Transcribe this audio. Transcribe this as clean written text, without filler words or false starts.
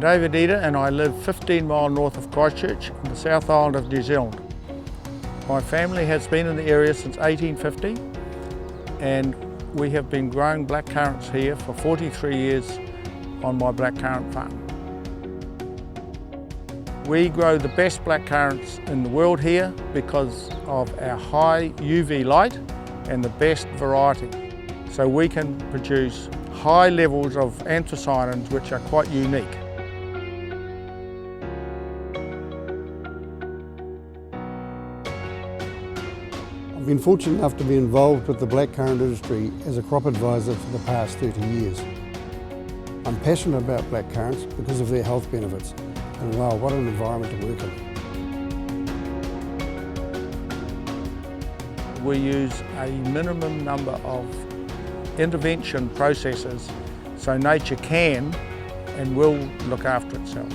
David Eder and I live 15 miles north of Christchurch in the South Island of New Zealand. My family has been in the area since 1850 and we have been growing blackcurrants here for 43 years on my blackcurrant farm. We grow the best blackcurrants in the world here because of our high UV light and the best variety. So we can produce high levels of anthocyanins which are quite unique. I've been fortunate enough to be involved with the blackcurrant industry as a crop advisor for the past 30 years. I'm passionate about blackcurrants because of their health benefits, and wow, what an environment to work in. We use a minimum number of intervention processes so nature can and will look after itself.